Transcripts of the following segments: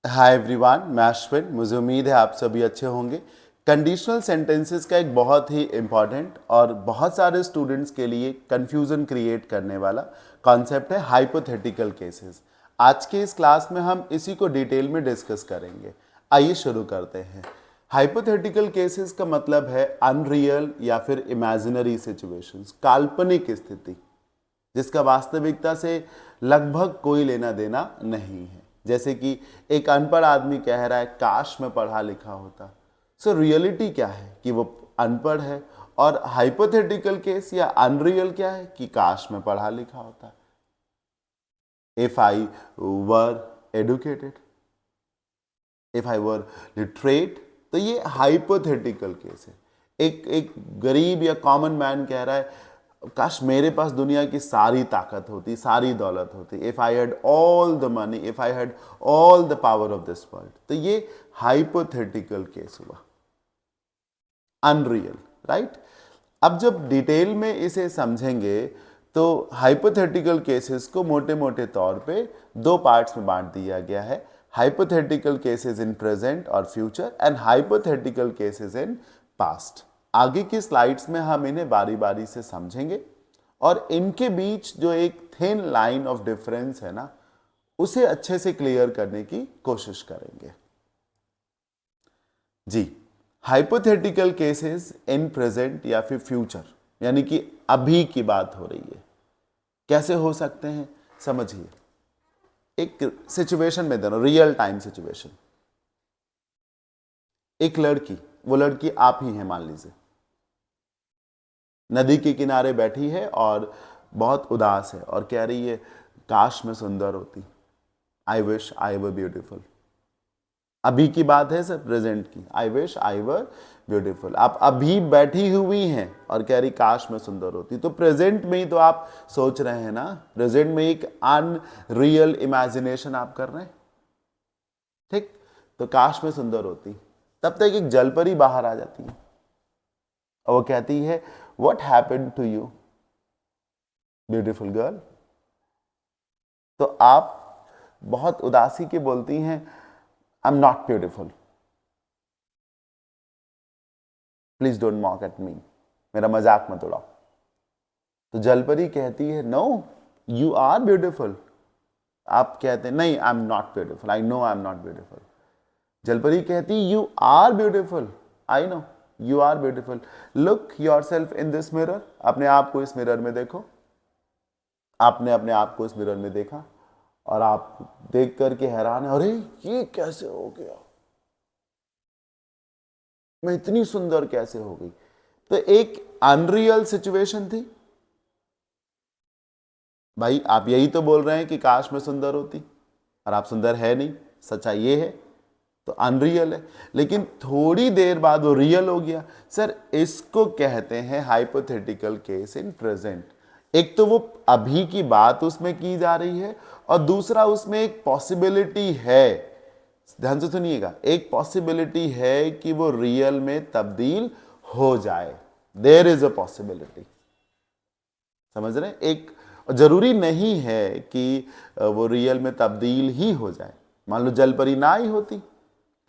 Hi everyone, मैं अश्विन। मुझे उम्मीद है आप सभी अच्छे होंगे। कंडीशनल सेंटेंसेस का एक बहुत ही इम्पॉर्टेंट और बहुत सारे स्टूडेंट्स के लिए कंफ्यूजन क्रिएट करने वाला कॉन्सेप्ट है हाइपोथेटिकल केसेस। आज के इस क्लास में हम इसी को डिटेल में डिस्कस करेंगे। आइए शुरू करते हैं। हाइपोथेटिकल केसेस का मतलब है अनरियल या फिर इमेजिनरी सिचुएशंस, काल्पनिक स्थिति जिसका वास्तविकता से लगभग कोई लेना देना नहीं है। जैसे कि एक अनपढ़ आदमी कह रहा है काश मैं पढ़ा लिखा होता। सो रियलिटी क्या है कि वो अनपढ़ है, और हाइपोथेटिकल केस या अनरियल क्या है कि काश मैं पढ़ा लिखा होता। If I were educated, if I were literate, तो ये हाइपोथेटिकल केस है। एक गरीब या कॉमन मैन कह रहा है काश मेरे पास दुनिया की सारी ताकत होती, सारी दौलत होती। If I had all the money, if I had all the power of this world. तो ये हाइपोथेटिकल केस हुआ, अनरियल, राइट। अब जब डिटेल में इसे समझेंगे तो हाइपोथेटिकल केसेस को मोटे मोटे तौर पे दो पार्ट्स में बांट दिया गया है। हाइपोथेटिकल केसेस इन प्रेजेंट और future and hypothetical cases in past. आगे की स्लाइड्स में हम इन्हें बारी बारी से समझेंगे और इनके बीच जो एक थिन लाइन ऑफ डिफरेंस है ना, उसे अच्छे से क्लियर करने की कोशिश करेंगे। जी, हाइपोथेटिकल केसेस इन प्रेजेंट या फिर फ्यूचर, यानी कि अभी की बात हो रही है। कैसे हो सकते हैं समझिए। एक सिचुएशन में देना, रियल टाइम सिचुएशन। एक लड़की, वो लड़की आप ही हैं मान लीजिए, नदी के किनारे बैठी है और बहुत उदास है और कह रही है काश मैं सुंदर होती। I wish I were beautiful. अभी की बात है सर, प्रेजेंट की। I wish I were beautiful. आप अभी बैठी हुई हैं और कह रही काश मैं सुंदर होती। तो प्रेजेंट में ही तो आप सोच रहे हैं ना, प्रेजेंट में एक अनरियल इमेजिनेशन आप कर रहे हैं, ठीक। तो काश मैं सुंदर होती। तब तक एक जलपरी बाहर आ जाती है और वो कहती है what happened to you beautiful girl. तो आप बहुत उदासी के बोलती हैं I am not beautiful, please don't mock at me, मेरा मजाक मत उड़ाओ। तो जलपरी कहती है नो यू आर ब्यूटीफुल। आप कहते हैं नहीं I am not beautiful, I know I am not beautiful. जलपरी कहती you are beautiful, I know you are beautiful, look yourself in this mirror. अपने आप को इस मिरर में देखो। आपने अपने आप को इस मिरर में देखा और आप देख करके हैरान है, अरे ये कैसे हो गया, मैं इतनी सुंदर कैसे हो गई। तो एक अनरियल सिचुएशन थी भाई। आप यही तो बोल रहे हैं कि काश मैं सुंदर होती, और आप सुंदर है नहीं, सच्चाई ये है। तो अनरियल है, लेकिन थोड़ी देर बाद वो रियल हो गया। सर इसको कहते हैं हाइपोथेटिकल केस इन प्रेजेंट। एक तो वो अभी की बात उसमें की जा रही है, और दूसरा उसमें एक पॉसिबिलिटी है, ध्यान से सुनिएगा, एक पॉसिबिलिटी है कि वो रियल में तब्दील हो जाए। देयर इज अ पॉसिबिलिटी, समझ रहे हैं। एक जरूरी नहीं है कि वो रियल में तब्दील ही हो जाए। मान लो जलपरी ना ही होती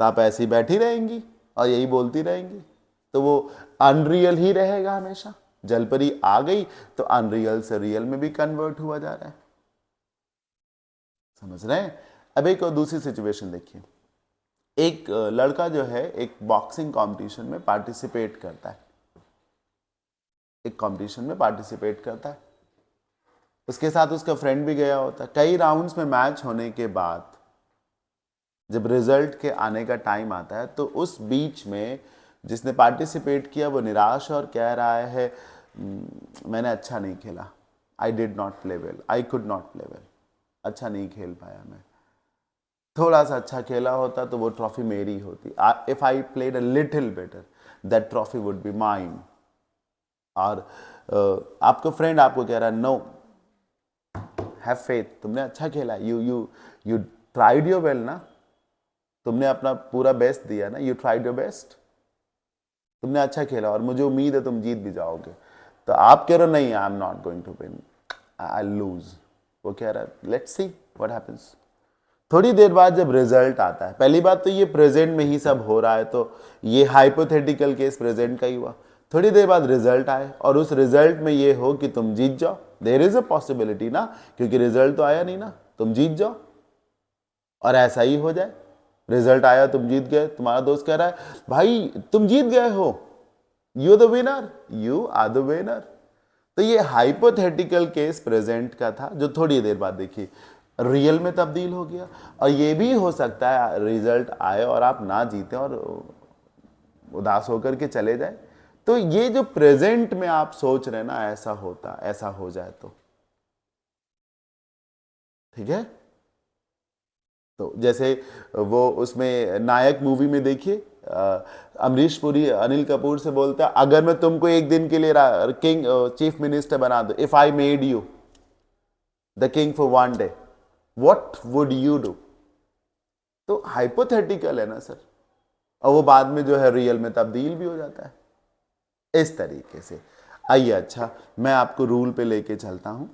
तो आप ऐसी बैठी रहेंगी और यही बोलती रहेंगी, तो वो अनरियल ही रहेगा हमेशा। जलपरी आ गई तो अनरियल से रियल में भी कन्वर्ट हुआ जा रहा है, समझ रहे हैं। अब एक और दूसरी सिचुएशन देखिए। एक लड़का जो है एक बॉक्सिंग कंपटीशन में पार्टिसिपेट करता है, एक कंपटीशन में पार्टिसिपेट करता है। उसके साथ उसका फ्रेंड भी गया होता है। कई राउंड्स में मैच होने के बाद जब रिजल्ट के आने का टाइम आता है तो उस बीच में जिसने पार्टिसिपेट किया वो निराश और कह रहा है मैंने अच्छा नहीं खेला, I did not play well, I could not play well, अच्छा नहीं खेल पाया मैं। थोड़ा सा अच्छा खेला होता तो वो ट्रॉफी मेरी होती। If I played a little better that trophy would be mine. और आपका फ्रेंड आपको कह रहा है नो, हैव फेथ, तुमने अच्छा खेला, you you you tried your well ना, तुमने अपना पूरा बेस्ट दिया ना, यू ट्राइड योर बेस्ट, तुमने अच्छा खेला और मुझे उम्मीद है तुम जीत भी जाओगे। तो आप कह रहे हो नहीं I am not going to win, I lose. वो कह रहा है लेट्स सी व्हाट हैपेंस। थोड़ी देर बाद जब रिजल्ट आता है, पहली बात तो ये प्रेजेंट में ही सब हो रहा है, तो ये हाइपोथेटिकल केस प्रेजेंट का ही हुआ। थोड़ी देर बाद रिजल्ट आए और उस रिजल्ट में ये हो कि तुम जीत जाओ, देयर इज अ पॉसिबिलिटी ना, क्योंकि रिजल्ट तो आया नहीं ना, तुम जीत जाओ और ऐसा ही हो जाए। रिजल्ट आया, तुम जीत गए, तुम्हारा दोस्त कह रहा है भाई तुम जीत गए हो, you the winner, you are the winner. तो ये हाइपोथेटिकल केस प्रेजेंट का था, जो थोड़ी देर बाद देखिए रियल में तब्दील हो गया। और ये भी हो सकता है रिजल्ट आए और आप ना जीते और उदास होकर के चले जाए। तो ये जो प्रेजेंट में आप सोच रहे हैं ना, ऐसा होता, ऐसा हो जाए तो ठीक है। तो जैसे वो उसमें नायक मूवी में देखिए, अमरीश पुरी अनिल कपूर से बोलता है, अगर मैं तुमको एक दिन के लिए किंग चीफ मिनिस्टर बना दो, if I made you the king for one day, what would you do. तो हाइपोथेटिकल है ना सर, और वो बाद में जो है रियल में तब्दील भी हो जाता है इस तरीके से। आइए, अच्छा मैं आपको रूल पे लेके चलता हूं।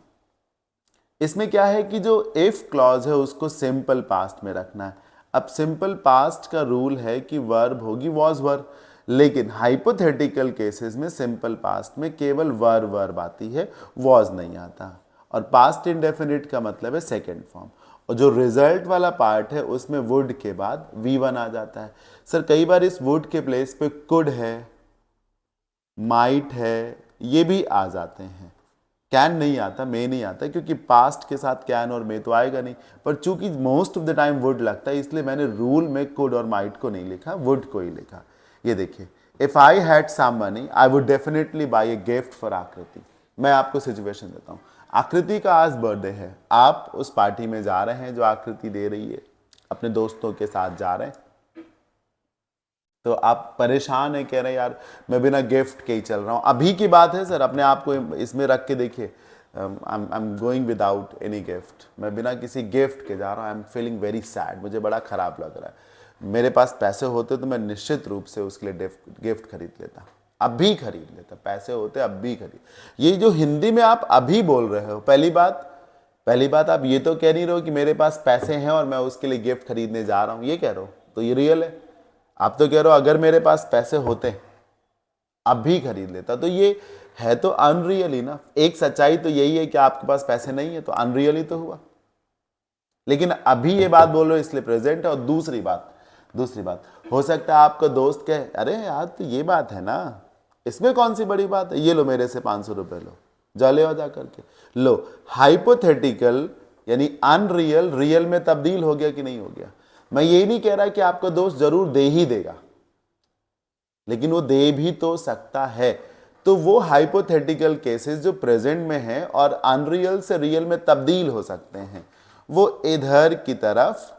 इसमें क्या है कि जो इफ क्लॉज है उसको सिंपल पास्ट में रखना है। अब सिंपल पास्ट का रूल है कि वर्ब होगी वॉज वर, लेकिन हाइपोथेटिकल केसेस में सिंपल पास्ट में केवल वर्ब आती है, वॉज नहीं आता। और पास्ट इंडेफिनिट का मतलब है सेकेंड फॉर्म, और जो रिजल्ट वाला पार्ट है उसमें वुड के बाद V1 आ जाता है। सर कई बार इस वुड के प्लेस पे कुड है, माइट है, ये भी आ जाते हैं। कैन नहीं आता, मे नहीं आता, क्योंकि पास्ट के साथ कैन और मे तो आएगा नहीं, पर चूंकि most of the time would लगता है, इसलिए मैंने रूल में कुड और माइट को नहीं लिखा, वुड को ही लिखा। ये देखिए, if I had some money I would definitely buy a gift for Akriti. मैं आपको सिचुएशन देता हूँ, आकृति का आज बर्थडे है, आप उस पार्टी में जा रहे हैं जो आकृति दे रही है, अपने दोस्तों के साथ जा रहे हैं, तो आप परेशान हैं, कह रहे हैं यार मैं बिना गिफ्ट के ही चल रहा हूँ। अभी की बात है सर, अपने आप को इसमें रख के देखिए, I am going without any gift, मैं बिना किसी गिफ्ट के जा रहा हूँ, I am feeling very sad, मुझे बड़ा खराब लग रहा है। मेरे पास पैसे होते तो मैं निश्चित रूप से उसके लिए गिफ्ट खरीद लेता, अभी खरीद लेता, पैसे होते अभी खरीद। ये जो हिंदी में आप अभी बोल रहे हो, पहली बात आप ये तो कह नहीं रहे हो कि मेरे पास पैसे हैं और मैं उसके लिए गिफ्ट खरीदने जा रहा हूँ, ये कह रहे हो, तो ये रियल है। आप तो कह रहे हो अगर मेरे पास पैसे होते अभी खरीद लेता, तो ये है तो अनरियल ही ना। एक सच्चाई तो यही है कि आपके पास पैसे नहीं है, तो अनरियल ही तो हुआ, लेकिन अभी ये बात बोल रहे हो इसलिए प्रेजेंट है। और दूसरी बात हो सकता है आपका दोस्त कहे अरे यार तो ये बात है ना, इसमें कौन सी बड़ी बात है, ये लो मेरे से 500 रुपए लो, जा ले जा करके लो। हाइपोथेटिकल यानी अनरियल रियल में तब्दील हो गया कि नहीं हो गया। मैं यही नहीं कह रहा कि आपका दोस्त जरूर दे ही देगा, लेकिन वो दे भी तो सकता है। तो वो हाइपोथेटिकल केसेस जो प्रेजेंट में हैं और अनरियल से रियल में तब्दील हो सकते हैं, वो इधर की तरफ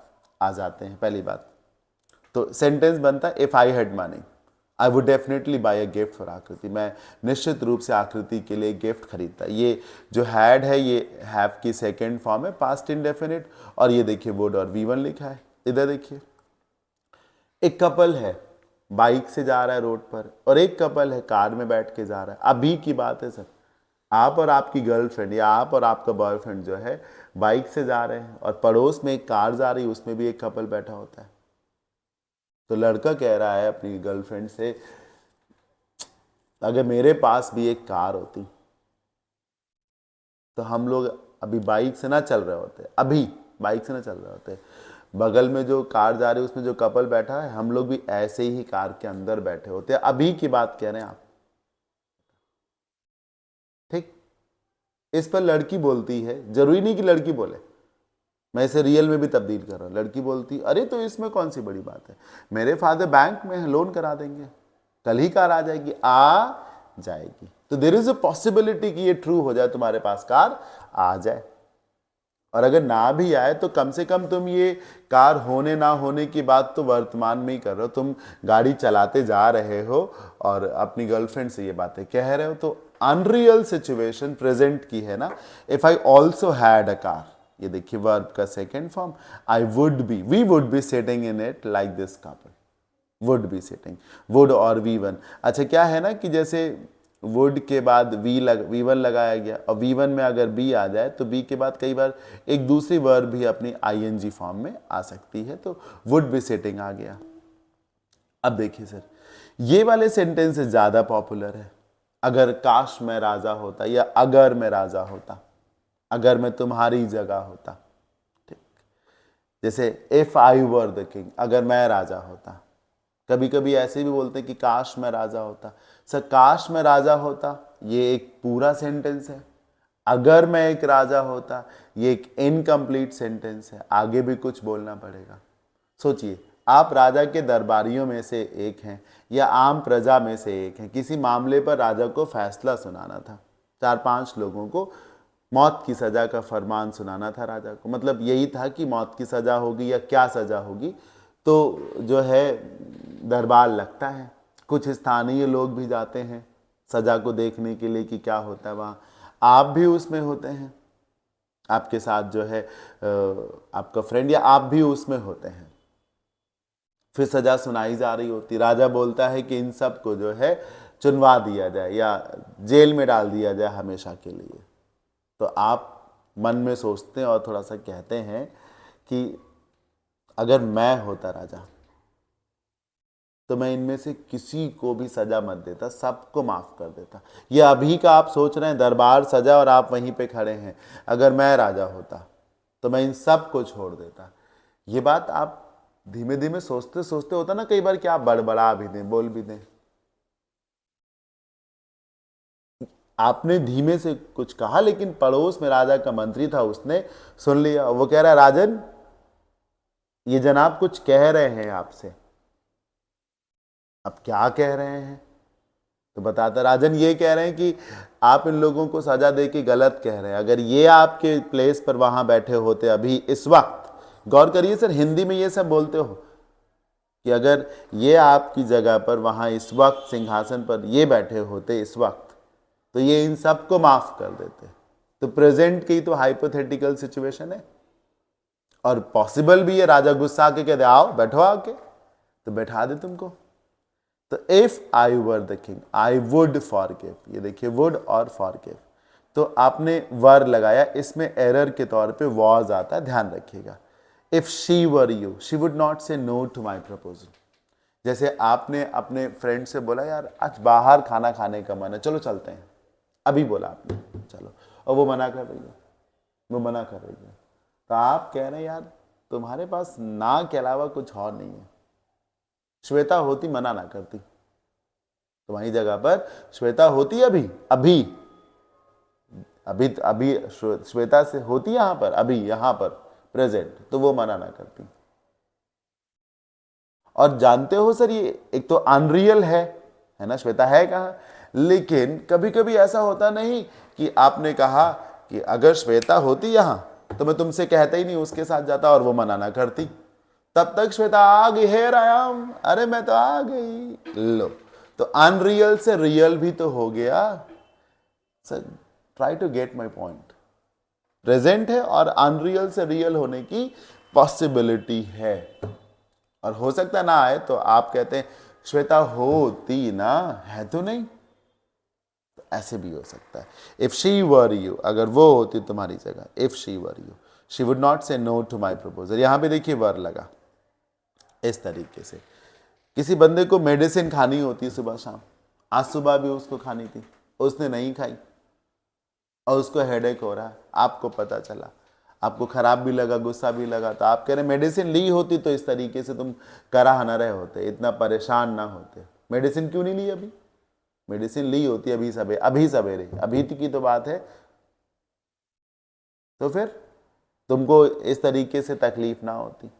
आ जाते हैं। पहली बात तो सेंटेंस बनता है if I had money I would definitely buy a gift for Akriti, मैं निश्चित रूप से आकृति के लिए गिफ्ट खरीदता। ये जो हैड है ये हैव की सेकेंड फॉर्म है, पास्ट इंडेफिनिट। और ये देखिए वुड और V1 लिखा है। इधर देखिए, एक कपल है बाइक से जा रहा है रोड पर, और एक कपल है कार में बैठ के जा रहा है। अभी की बात है सर, आप और आपकी गर्लफ्रेंड या आप और आपका बॉयफ्रेंड जो है बाइक से जा रहे हैं, और पड़ोस में एक कार जा रही है, उसमें भी एक कपल बैठा होता है। तो लड़का कह रहा है अपनी गर्लफ्रेंड से, अगर मेरे पास भी एक कार होती तो हम लोग अभी बाइक से ना चल रहे होते, अभी बाइक से ना चल रहे होते, बगल में जो कार जा रही है उसमें जो कपल बैठा है, हम लोग भी ऐसे ही कार के अंदर बैठे होते हैं। अभी की बात कह रहे हैं आप, ठीक। इस पर लड़की बोलती है, जरूरी नहीं कि लड़की बोले, मैं इसे रियल में भी तब्दील कर रहा हूं। लड़की बोलती अरे तो इसमें कौन सी बड़ी बात है, मेरे फादर बैंक में लोन करा देंगे, कल ही कार आ जाएगी, आ जाएगी। तो देयर इज अ पॉसिबिलिटी कि ये ट्रू हो जाए, तुम्हारे पास कार आ जाए। और अगर ना भी आए तो कम से कम तुम ये कार होने ना होने की बात तो वर्तमान में ही कर रहे हो, तुम गाड़ी चलाते जा रहे हो और अपनी गर्लफ्रेंड से ये बातें कह रहे हो। तो अनरियल सिचुएशन प्रेजेंट की है ना। If I also had a car, ये देखिए वर्ब का second form, I would be, we would be sitting in it like this couple, would be sitting, would और V1। अच्छा क्या है ना कि जैसे वुड के बाद V1 लगाया गया, और V1 में अगर बी आ जाए तो बी के बाद कई बार एक दूसरी वर्ब भी अपनी आईएनजी फॉर्म में आ सकती है, तो वुड बी सिटिंग आ गया। अब देखिए सर, ये वाले सेंटेंस ज्यादा पॉपुलर है। अगर काश मैं राजा होता, या अगर मैं राजा होता, अगर मैं तुम्हारी जगह होता, ठीक। जैसे if I were the king, अगर मैं राजा होता। कभी कभी ऐसे भी बोलते हैं कि काश मैं राजा होता। सर काश मैं राजा होता ये एक पूरा सेंटेंस है, अगर मैं एक राजा होता ये एक इनकम्प्लीट सेंटेंस है, आगे भी कुछ बोलना पड़ेगा। सोचिए, आप राजा के दरबारियों में से एक हैं या आम प्रजा में से एक हैं। किसी मामले पर राजा को फैसला सुनाना था, 4-5 लोगों को मौत की सजा का फरमान सुनाना था राजा को। मतलब यही था कि मौत की सजा होगी या क्या सजा होगी, तो जो है दरबार लगता है। कुछ स्थानीय लोग भी जाते हैं सजा को देखने के लिए कि क्या होता है वहाँ। आप भी उसमें होते हैं, आपके साथ जो है आपका फ्रेंड या आप भी उसमें होते हैं। फिर सजा सुनाई जा रही होती, राजा बोलता है कि इन सब को जो है चुनवा दिया जाए या जेल में डाल दिया जाए हमेशा के लिए। तो आप मन में सोचते हैं और थोड़ा सा कहते हैं कि अगर मैं होता राजा तो मैं इनमें से किसी को भी सजा मत देता, सबको माफ कर देता। ये अभी का आप सोच रहे हैं, दरबार सजा और आप वहीं पे खड़े हैं। अगर मैं राजा होता तो मैं इन सब को छोड़ देता। ये बात आप धीमे धीमे सोचते सोचते होता ना कई बार कि आप बड़बड़ा भी दें, बोल भी दें। आपने धीमे से कुछ कहा, लेकिन पड़ोस में राजा का मंत्री था, उसने सुन लिया। वो कह रहा है राजन, ये जनाब कुछ कह रहे हैं आपसे। अब क्या कह रहे हैं? तो बताता राजन ये कह रहे हैं कि आप इन लोगों को सजा दे के गलत कह रहे हैं। अगर ये आपके प्लेस पर वहां बैठे होते अभी इस वक्त, गौर करिए सर, हिंदी में ये सब बोलते हो कि अगर ये आपकी जगह पर वहां इस वक्त सिंहासन पर ये बैठे होते इस वक्त, तो ये इन सबको माफ कर देते। तो प्रेजेंट की तो हाइपोथेटिकल सिचुएशन है, और पॉसिबल भी है राजा गुस्सा आके कहते आओ बैठो आके, तो बैठा दे तुमको। तो if I were the king I would forgive, ये देखिए वुड और फॉरगिव, तो आपने वर लगाया, इसमें एरर के तौर पे वॉज आता है, ध्यान रखिएगा। If she were you she would not say no to my proposal. जैसे आपने अपने फ्रेंड से बोला यार आज बाहर खाना खाने का मन है, चलो चलते हैं, अभी बोला आपने चलो, और वो मना कर रही है, वो मना कर रही है, तो आप कह रहे हैं यार तुम्हारे पास ना के अलावा कुछ और नहीं है। श्वेता होती मना ना करती, तुम्हारी जगह पर श्वेता होती अभी अभी अभी अभी श्वेता से होती यहां पर अभी यहां पर प्रेजेंट, तो वो मना ना करती। और जानते हो सर ये एक तो अनरियल है ना, श्वेता है कहाँ। लेकिन कभी कभी ऐसा होता नहीं कि आपने कहा कि अगर श्वेता होती यहां तो मैं तुमसे कहता ही नहीं, उसके साथ जाता और वो मना ना करती, तब तक श्वेता आ गई, हेयर आई एम, अरे मैं तो आ गई। लो, तो अनरियल से रियल भी तो हो गया। Sir try to get my point. Present है और अनरियल से रियल होने की पॉसिबिलिटी है, और हो सकता ना आए, तो आप कहते हैं श्वेता होती ना, है तो नहीं, तो ऐसे भी हो सकता है। इफ शी वर यू, अगर वो होती तुम्हारी जगह, if she were you she would not say no to my proposal. यहां पे देखिए वर लगा। इस तरीके से किसी बंदे को मेडिसिन खानी होती है सुबह शाम, आज सुबह भी उसको खानी थी, उसने नहीं खाई और उसको हेडेक हो रहा है, आपको पता चला, आपको खराब भी लगा, गुस्सा भी लगा, तो आप कह रहे मेडिसिन ली होती तो इस तरीके से तुम कराह न रहे होते, इतना परेशान ना होते। मेडिसिन क्यों नहीं ली अभी? मेडिसिन ली होती अभी सवेरे, अभी की तो बात है, तो फिर तुमको इस तरीके से तकलीफ ना होती।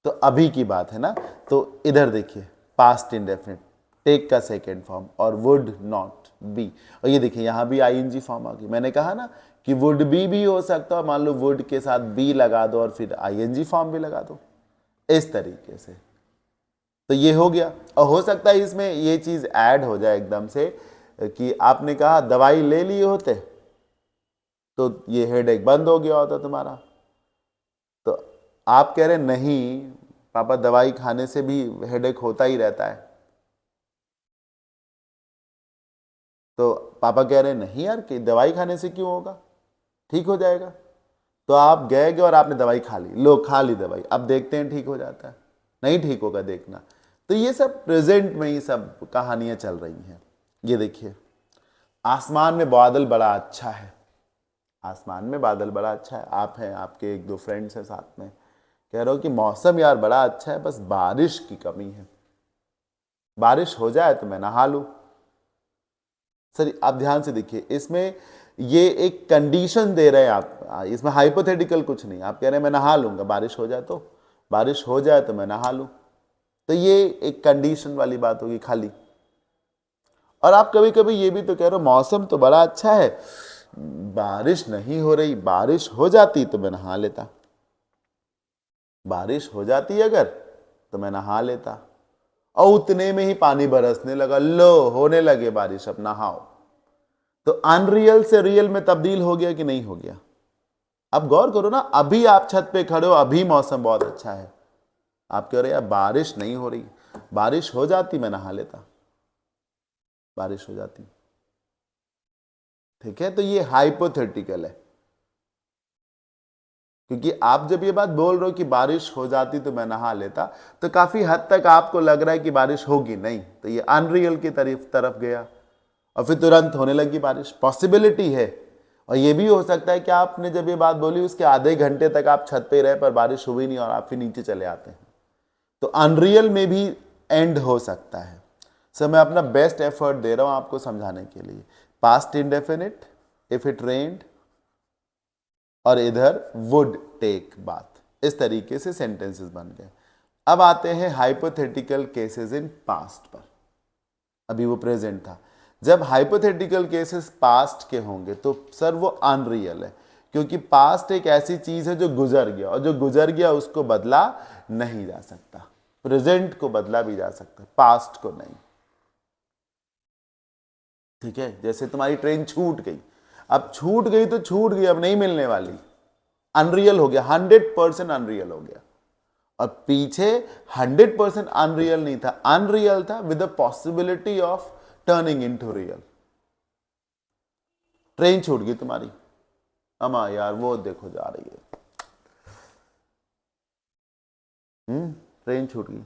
तो अभी की बात है ना, तो इधर देखिए पास्ट इंडेफिनिट, टेक का सेकेंड फॉर्म और वुड नॉट बी, और ये देखिए यहां भी आईएनजी फॉर्म आ गई। मैंने कहा ना कि वुड बी भी हो सकता है, मान लो वुड के साथ बी लगा दो और फिर आईएनजी फॉर्म भी लगा दो, इस तरीके से। तो ये हो गया, और हो सकता है इसमें ये चीज ऐड हो जाए एकदम से कि आपने कहा दवाई ले लिए होते तो ये हेडेक बंद हो गया होता तुम्हारा, तो आप कह रहे नहीं पापा दवाई खाने से भी हेडेक होता ही रहता है। तो पापा कह रहे हैं नहीं यार कि दवाई खाने से क्यों होगा, ठीक हो जाएगा। तो आप गए और आपने दवाई खा ली, लो खा ली दवाई, अब देखते हैं ठीक हो जाता है, नहीं ठीक होगा देखना। तो ये सब प्रेजेंट में ही सब कहानियां चल रही हैं। ये देखिए आसमान में बादल बड़ा अच्छा है, आसमान में बादल बड़ा अच्छा है, आप हैं, आपके एक दो फ्रेंड्स हैं साथ में, कह रहे हो कि मौसम यार बड़ा अच्छा है, बस बारिश की कमी है, बारिश हो जाए तो मैं नहा लूं। सर आप ध्यान से देखिए, इसमें ये एक कंडीशन दे रहे हैं आप, इसमें हाइपोथेटिकल कुछ नहीं, आप कह रहे हैं मैं नहा लूंगा, बारिश हो जाए तो, बारिश हो जाए तो मैं नहा लूं, तो ये एक कंडीशन वाली बात होगी खाली। और आप कभी कभी ये भी तो कह रहे हो मौसम तो बड़ा अच्छा है, बारिश नहीं हो रही, बारिश हो जाती तो मैं नहा लेता, बारिश हो जाती अगर तो मैं नहा लेता, और उतने में ही पानी बरसने लगा, लो होने लगे बारिश, अब नहाओ। तो अनरियल से रियल में तब्दील हो गया कि नहीं हो गया? अब गौर करो ना, अभी आप छत पे खड़े हो, अभी मौसम बहुत अच्छा है, आप कह रहे यार बारिश नहीं हो रही, बारिश हो जाती मैं नहा लेता, बारिश हो जाती। ठीक है, तो ये हाइपोथेटिकल है, क्योंकि आप जब ये बात बोल रहे हो कि बारिश हो जाती तो मैं नहा लेता, तो काफी हद तक आपको लग रहा है कि बारिश होगी नहीं, तो ये अनरियल की तरफ गया, और फिर तुरंत होने लगी बारिश। पॉसिबिलिटी है, और ये भी हो सकता है कि आपने जब ये बात बोली उसके आधे घंटे तक आप छत पे रहे पर बारिश हुई नहीं और आप फिर नीचे चले आते हैं, तो अनरियल में भी एंड हो सकता है। सर मैं अपना बेस्ट एफर्ट दे रहा हूं आपको समझाने के लिए। पास्ट इंडेफिनिट, इफ इट रेन्ड, और इधर वुड टेक बाथ, इस तरीके से सेंटेंसेस बन गए। अब आते हैं हाइपोथेटिकल केसेस इन पास्ट पर। अभी वो प्रेजेंट था, जब हाइपोथेटिकल केसेस पास्ट के होंगे तो सर वो अनरियल है, क्योंकि पास्ट एक ऐसी चीज है जो गुजर गया, और जो गुजर गया उसको बदला नहीं जा सकता। प्रेजेंट को बदला भी जा सकता है, पास्ट को नहीं। ठीक है, जैसे तुम्हारी ट्रेन छूट गई, अब छूट गई तो छूट गई, अब नहीं मिलने वाली, अनरियल हो गया, 100% अनरियल हो गया। और पीछे 100% अनरियल नहीं था, अनरियल था with the possibility of turning into real. Train छूट गई तुम्हारी, अमा यार वो देखो जा रही है, ट्रेन छूट गई।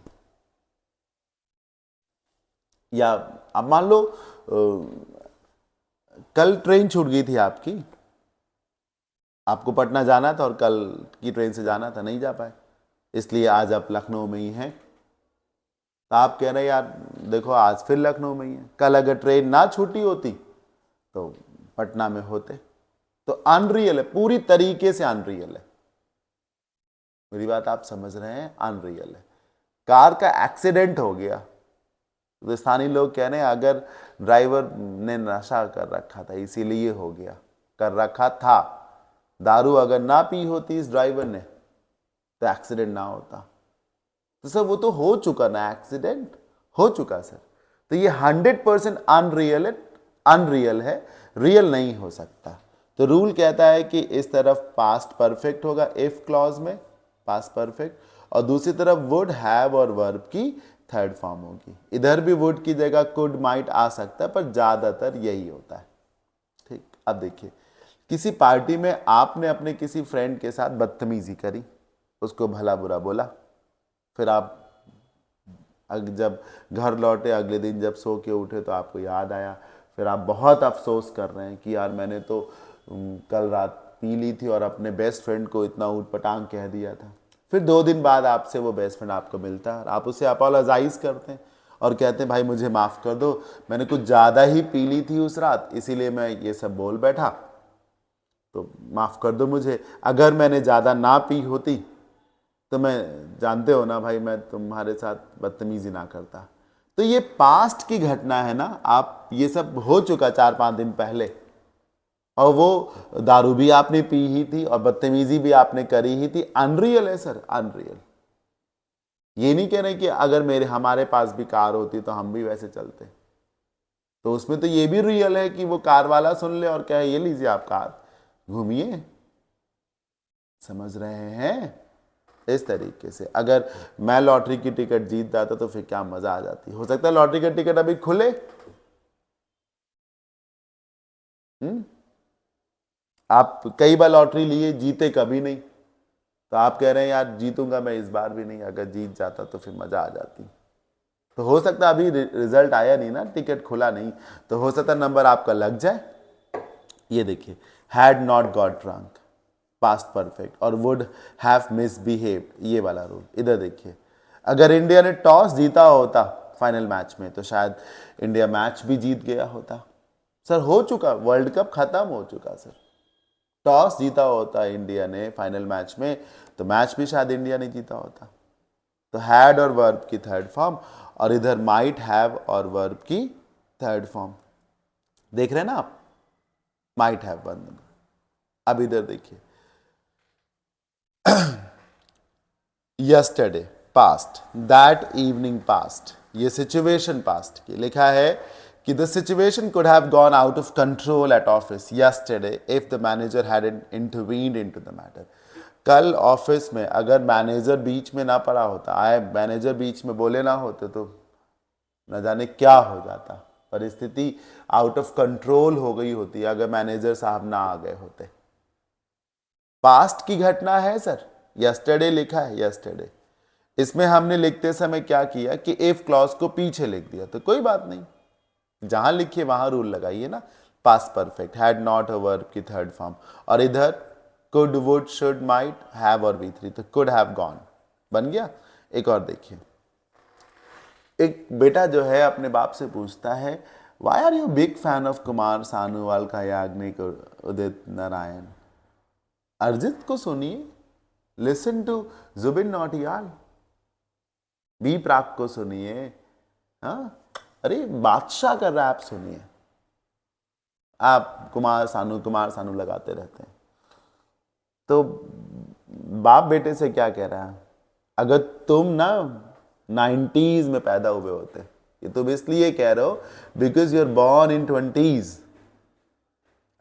या अब मान लो कल ट्रेन छूट गई थी आपकी, आपको पटना जाना था और कल की ट्रेन से जाना था, नहीं जा पाए, इसलिए आज आप लखनऊ में ही हैं। तो आप कह रहे हैं यार देखो आज फिर लखनऊ में ही है, कल अगर ट्रेन ना छूटी होती तो पटना में होते। तो अनरियल है, पूरी तरीके से अनरियल है, मेरी बात आप समझ रहे हैं, अनरियल है। कार का एक्सीडेंट हो गया, तो स्थानीय लोग कह रहे हैं अगर ड्राइवर ने नशा कर रखा था इसीलिए हो गया, कर रखा था, दारू अगर ना पी होती इस ड्राइवर ने तो एक्सीडेंट ना होता। तो सर वो तो हो चुका ना, एक्सीडेंट हो चुका सर। तो ये 100% अनरियल है, रियल नहीं हो सकता। तो रूल कहता है कि इस तरफ पास्ट परफेक्ट होगा इफ क्लॉज में, पास्ट परफेक्ट, और दूसरी तरफ वुड, हैव और वर्ब की थर्ड फॉर्म होगी। इधर भी वुड की जगह कुड, माइट आ सकता है, पर ज्यादातर यही होता है। ठीक, अब देखिए किसी पार्टी में आपने अपने किसी फ्रेंड के साथ बदतमीजी करी, उसको भला बुरा बोला, फिर आप जब घर लौटे अगले दिन जब सो के उठे तो आपको याद आया, फिर आप बहुत अफसोस कर रहे हैं कि यार मैंने तो कल रात पी ली थी और अपने बेस्ट फ्रेंड को इतना ऊटपटांग कह दिया था। फिर 2 दिन बाद आपसे वो बेस्ट फ्रेंड आपको मिलता है, आप उसे अपोलोजाइज करते हैं और कहते हैं भाई मुझे माफ़ कर दो, मैंने कुछ ज़्यादा ही पी ली थी उस रात, इसीलिए मैं ये सब बोल बैठा, तो माफ़ कर दो मुझे, अगर मैंने ज़्यादा ना पी होती तो मैं, जानते हो ना भाई, मैं तुम्हारे साथ बदतमीजी ना करता। तो ये पास्ट की घटना है ना, आप ये सब हो चुका 4-5 दिन पहले, और वो दारू भी आपने पी ही थी और बदतमीजी भी आपने करी ही थी, अनरियल है सर, अनरियल। ये नहीं कह रहे कि अगर हमारे पास भी कार होती तो हम भी वैसे चलते, तो उसमें तो ये भी रियल है कि वो कार वाला सुन ले और कहे ये लीजिए आप कार, घूमिए। समझ रहे हैं? इस तरीके से अगर मैं लॉटरी की टिकट जीत जाता तो फिर क्या मजा आ जाती। हो सकता है लॉटरी का टिकट अभी खुले, आप कई बार लॉटरी लिए, जीते कभी नहीं, तो आप कह रहे हैं यार जीतूंगा मैं इस बार भी नहीं, अगर जीत जाता तो फिर मजा आ जाती। तो हो सकता है अभी रिजल्ट आया नहीं ना, टिकट खुला नहीं, तो हो सकता नंबर आपका लग जाए। ये देखिए, had not got drunk, past perfect, और वुड हैव मिसबिहेव्ड, ये वाला रूल। इधर देखिए, अगर इंडिया ने टॉस जीता होता फाइनल मैच में तो शायद इंडिया मैच भी जीत गया होता। सर हो चुका, वर्ल्ड कप खत्म हो चुका सर। टॉस जीता होता इंडिया ने फाइनल मैच में तो मैच भी शायद इंडिया ने जीता होता। तो हैड और वर्ब की थर्ड फॉर्म, और इधर माइट हैव और वर्ब की थर्ड फॉर्म। देख रहे हैं ना आप, माइट हैव वन। अब इधर देखिए, yesterday past, that evening past, ये सिचुएशन पास्ट की लिखा है कि the situation could have gone out of control at office yesterday if the manager hadn't intervened into the matter. कल ऑफिस में अगर मैनेजर बीच में ना पड़ा होता, मैनेजर बीच में बोले ना होते तो न जाने क्या हो जाता, परिस्थिति आउट ऑफ कंट्रोल हो गई होती अगर मैनेजर साहब ना आ गए होते। पास्ट की घटना है सर, यस्टरडे लिखा है, यस्टरडे। इसमें हमने लिखते समय क्या किया कि इफ क्लॉज को पीछे लिख दिया, तो कोई बात नहीं, जहां लिखिए वहां रूल लगाइए ना। Past perfect, had not a verb की थर्ड फॉर्म, और इधर could would should might have और V3, तो कुड हैव गॉन बन गया। एक और देखिए, एक बेटा जो है अपने बाप से पूछता है, why are you big fan of Kumar Sanu, Alka Yagnik, Udit Narayan. Arijit को सुनिए, listen to Jubin Nautiyal. B Praak को सुनिए, हाँ, अरे बादशाह का रैप सुनिए। आप कुमार सानू लगाते रहते हैं। तो बाप बेटे से क्या कह रहा है, अगर तुम ना 90s में पैदा हुए होते, ये तुम इसलिए कह रहे हो because you are born in 20s,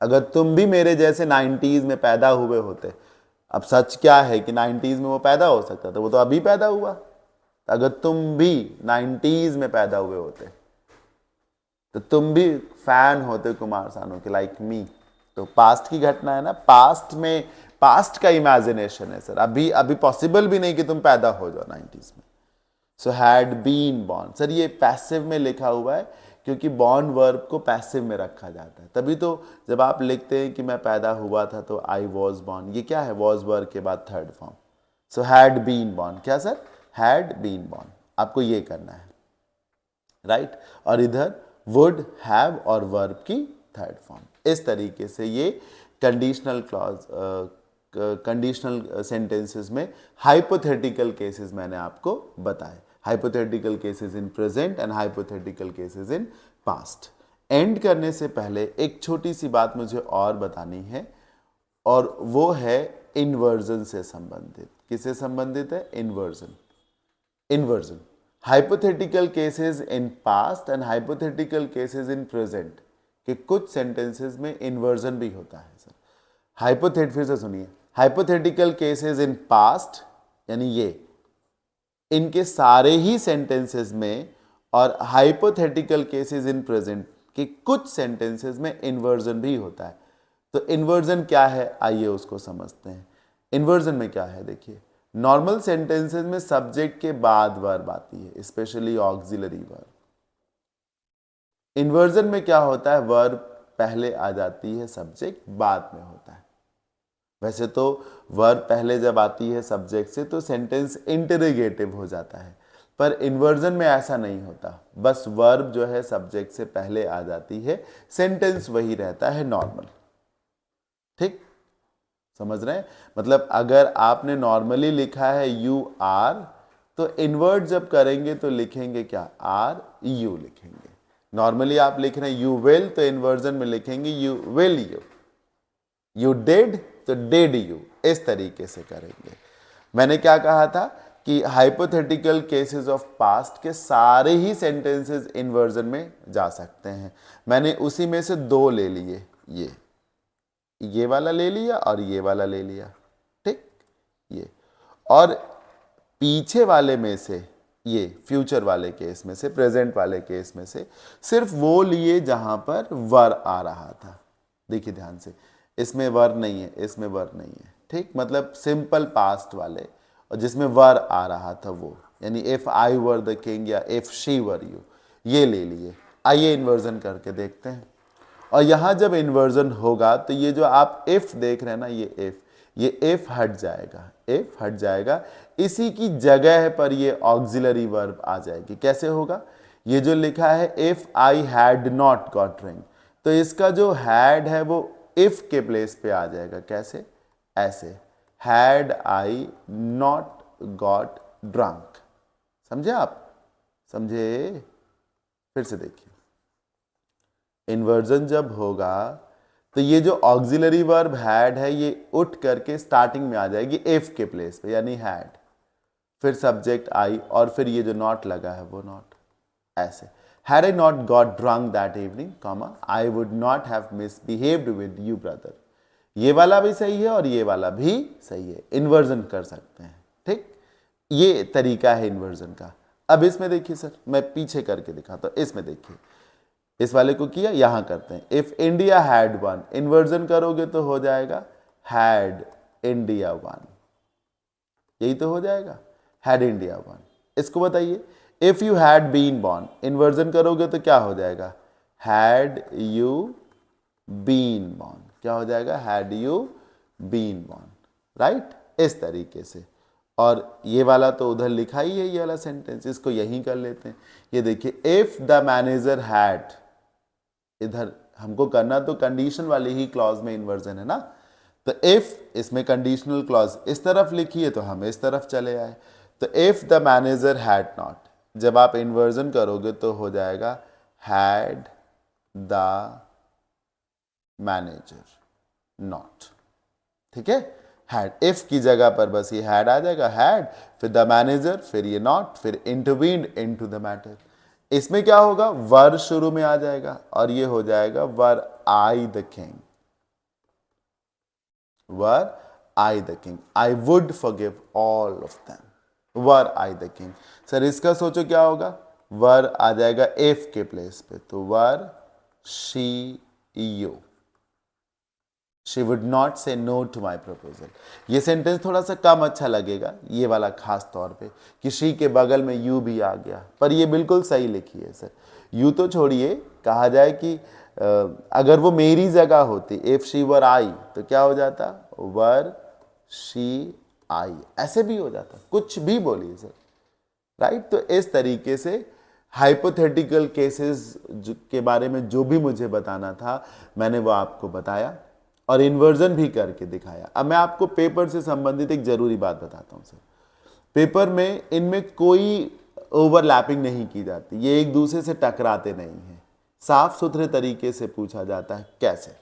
अगर तुम भी मेरे जैसे 90s में पैदा हुए होते। अब सच क्या है कि 90s में वो पैदा हो सकता था, वो तो अभी पैदा हुआ। अगर तुम भी 90s में पैदा हुए होते तो तुम भी फैन होते कुमार सानू के, लाइक मी। तो पास्ट की घटना है ना, पास्ट में, पास्ट का इमेजिनेशन है सर, अभी अभी पॉसिबल भी नहीं कि तुम पैदा हो जाओ 90s में। So had been born, sir ये पैसिव में लिखा हुआ है क्योंकि बॉर्न वर्ब को पैसिव में रखा जाता है, तभी तो जब आप लिखते हैं कि मैं पैदा हुआ था तो आई वॉज बॉर्न, ये क्या है, वॉज वर्ब के बाद third form. So had been born, क्या सर, हैड बीन बॉर्न, आपको ये करना है, राइट। और इधर वुड हैव और वर्ब की थर्ड फॉर्म। इस तरीके से ये कंडीशनल क्लॉज, कंडीशनल सेंटेंसेस में हाइपोथेटिकल केसेस मैंने आपको बताए, hypothetical cases in present and hypothetical cases in past. End करने से पहले एक छोटी सी बात मुझे और बतानी है, और वो है इन्वर्जन से संबंधित। किससे संबंधित है, inversion. Inversion, hypothetical cases in past and hypothetical cases in present के कुछ सेंटेंसेस में इन्वर्जन भी होता है सर। फिर से सुनिए, हाइपोथेटिकल केसेस इन पास्ट यानी ये, इनके सारे ही सेंटेंसेस में, और हाइपोथेटिकल केसेस इन प्रेजेंट के कुछ सेंटेंसेस में इन्वर्जन भी होता है। तो इन्वर्जन क्या है, आइए उसको समझते हैं। इन्वर्जन में क्या है, देखिए, नॉर्मल सेंटेंसेस में सब्जेक्ट के बाद वर्ब आती है, स्पेशली ऑक्सिलरी वर्ब। इन्वर्जन में क्या होता है, वर्ब पहले आ जाती है, सब्जेक्ट बाद में होता है। वैसे तो वर्ब पहले जब आती है सब्जेक्ट से तो सेंटेंस इंटरोगेटिव हो जाता है, पर इन्वर्जन में ऐसा नहीं होता, बस वर्ब जो है सब्जेक्ट से पहले आ जाती है, सेंटेंस वही रहता है नॉर्मल। ठीक, समझ रहे हैं, मतलब अगर आपने नॉर्मली लिखा है यू आर, तो इन्वर्ट जब करेंगे तो लिखेंगे क्या, आर यू लिखेंगे। नॉर्मली आप लिख रहे हैं यू विल, तो इन्वर्जन में लिखेंगे you will you. You did तो डिड यू, इस तरीके से करेंगे। मैंने क्या कहा था कि हाइपोथेटिकल केसेस ऑफ पास्ट के सारे ही सेंटेंसेस इन्वर्जन में जा सकते हैं। मैंने उसी में से दो ले लिए, ये वाला ले लिया और ये वाला ले लिया, ठीक, ये। और पीछे वाले में से, ये फ्यूचर वाले केस में से, प्रेजेंट वाले केस में से सिर्फ वो लिए जहां पर वर आ रहा था। देखिए ध्यान से, इसमें वर नहीं है, इसमें वर नहीं है, ठीक, मतलब सिंपल पास्ट वाले, और जिसमें वर आ रहा था वो, यानी if I were the king या इफ शी वर यू, ये ले लिए। आइए इन्वर्जन करके देखते हैं। और यहाँ जब इन्वर्जन होगा तो ये जो आप इफ देख रहे हैं ना, ये इफ हट जाएगा, इफ हट जाएगा, इसी की जगह पर ये ऑक्सिलरी वर्ब आ जाएगी। कैसे होगा? ये जो लिखा है if I had not got drink, तो इसका जो हैड है वो इफ के प्लेस पे आ जाएगा। कैसे? ऐसे, had I not got drunk. समझे आप? समझे? फिर से देखिए, इन्वर्जन जब होगा तो ये जो ऑक्सिलरी वर्ब हैड है ये उठ करके स्टार्टिंग में आ जाएगी इफ के प्लेस पे, यानी हैड, फिर सब्जेक्ट आई, और फिर ये जो नॉट लगा है वो नॉट। ऐसे, had I not got drunk that evening, comma, I would not have misbehaved with you brother. ये वाला भी सही है और ये वाला भी सही है, इन्वर्जन कर सकते हैं। ठीक, ये तरीका है इन्वर्जन का। अब इसमें देखिए सर, मैं पीछे करके दिखाता हूं। इसमें देखिए, इस वाले को किया, यहां करते हैं। If India had one, inversion करोगे तो हो जाएगा हैड इंडिया वन, यही तो हो जाएगा, हैड इंडिया वन। इसको बताइए, if you had been born, inversion करोगे तो क्या हो जाएगा? Had you been born. क्या हो जाएगा? Had you been born, right? इस तरीके से। और ये वाला तो उधर लिखा ही है, ये वाला सेंटेंस, इसको यहीं कर लेते हैं। ये देखिए, इफ द मैनेजर हैड, इधर हमको करना तो कंडीशन वाली ही क्लॉज में इन्वर्जन है ना, तो इफ, इसमें कंडीशनल क्लॉज इस तरफ लिखी है तो हम इस तरफ चले आए। तो if the manager had not, जब आप इन्वर्जन करोगे तो हो जाएगा हैड द मैनेजर नॉट। ठीक है, हैड, इफ की जगह पर बस ये हैड आ जाएगा, हैड, फिर द मैनेजर, फिर ये नॉट, फिर इंटरवीन्ड इनटू द मैटर। इसमें क्या होगा? वर शुरू में आ जाएगा और ये हो जाएगा were I the king, were I the king, I would forgive all of them, were I the king. Sir इसका सोचो क्या होगा? वर आ जाएगा इफ के प्लेस पे, तो were she you, she would not say no to my proposal. ये sentence थोड़ा सा कम अच्छा लगेगा, ये वाला खास तौर पे, कि शी के बगल में यू भी आ गया, पर ये बिल्कुल सही लिखी है सर। यू तो छोड़िए, कहा जाए कि अगर वो मेरी जगह होती, इफ शी वर आई, तो क्या हो जाता? वर शी आई, ऐसे भी हो जाता, कुछ भी बोलिए सर, राइट? तो इस तरीके से हाइपोथेटिकल केसेस के बारे में जो भी मुझे बताना था मैंने वो आपको बताया और इन्वर्जन भी करके दिखाया। अब मैं आपको पेपर से संबंधित एक जरूरी बात बताता हूं सर। पेपर में इनमें कोई ओवरलैपिंग नहीं की जाती, ये एक दूसरे से टकराते नहीं हैं, साफ सुथरे तरीके से पूछा जाता है। कैसे?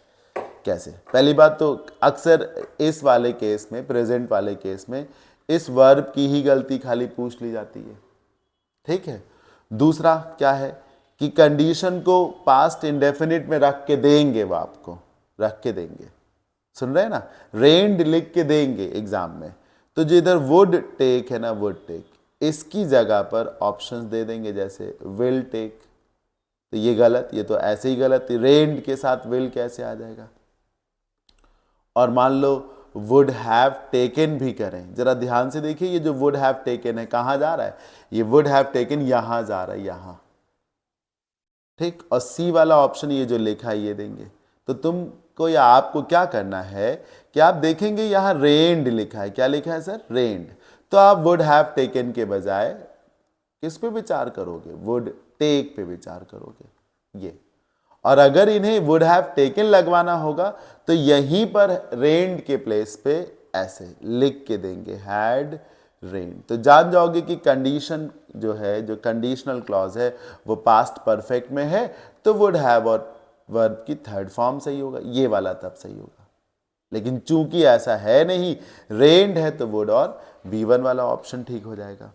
कैसे? पहली बात तो अक्सर इस वाले केस में, प्रेजेंट वाले केस में, इस वर्ब की ही गलती खाली पूछ ली जाती है। ठीक है। दूसरा क्या है कि कंडीशन को पास्ट इंडेफिनिट में रख के देंगे, वो आपको रख के देंगे, सुन रहे हैं ना, रेन्ड लिख के देंगे एग्जाम में, तो जो इधर वुड टेक है ना, वुड टेक, इसकी जगह पर ऑप्शंस दे देंगे, जैसे विल टेक, तो ये गलत, ये तो ऐसे ही गलत, रेन्ड के साथ विल कैसे आ जाएगा? और मान लो वुड हैव टेकन भी करें, जरा ध्यान से देखिए, ये जो वुड हैव टेकन है कहां जा रहा है? ये वुड हैव टेकन यहां जा रहा है, यहां, ठीक। और सी वाला ऑप्शन ये जो लिखा है ये देंगे। तो तुमको या आपको क्या करना है कि आप देखेंगे यहां रेन्ड लिखा है, क्या लिखा है सर? रेन्ड। तो आप वुड हैव टेकन के बजाय किस पे विचार करोगे? वुड टेक पे विचार करोगे, ये। और अगर इन्हें वुड हैव टेकन लगवाना होगा तो यहीं पर रेन्ड के प्लेस पे ऐसे लिख के देंगे, हैड रेन्ड। तो जान जाओगे कि कंडीशन जो है, जो कंडीशनल क्लॉज है, वो पास्ट परफेक्ट में है, तो वुड हैव और वर्ब की थर्ड फॉर्म सही होगा, ये वाला तब सही होगा। लेकिन चूंकि ऐसा है नहीं, रेन्ड है, तो वुड और V1 वाला ऑप्शन ठीक हो जाएगा।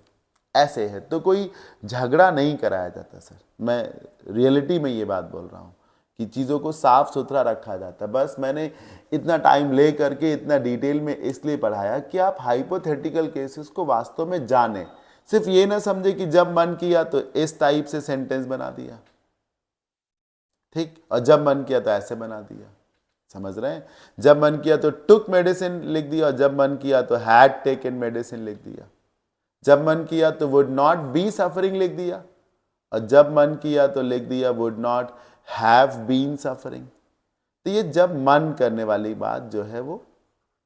ऐसे है तो कोई झगड़ा नहीं कराया जाता सर, मैं रियलिटी में ये बात बोल रहा हूँ कि चीज़ों को साफ सुथरा रखा जाता है। बस मैंने इतना टाइम ले करके इतना डिटेल में इसलिए पढ़ाया कि आप हाइपोथेटिकल केसेस को वास्तव में जाने, सिर्फ ये ना समझे कि जब मन किया तो इस टाइप से सेंटेंस बना दिया, ठीक, और जब मन किया तो ऐसे बना दिया, समझ रहे हैं? जब मन किया तो टुक मेडिसिन लिख दिया, और जब मन किया तो हैड टेकन मेडिसिन लिख दिया। जब मन किया तो वुड नॉट बी सफरिंग लिख दिया, और जब मन किया तो लिख दिया would not have been suffering. तो ये जब मन करने वाली बात जो है वो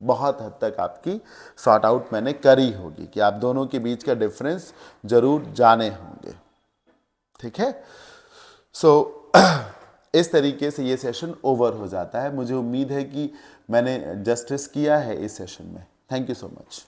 बहुत हद तक आपकी सॉर्ट आउट मैंने करी होगी कि आप दोनों के बीच का डिफरेंस जरूर जाने होंगे। ठीक है? सो इस तरीके से ये सेशन ओवर हो जाता है। मुझे उम्मीद है कि मैंने जस्टिस किया है इस सेशन में। Thank you so much.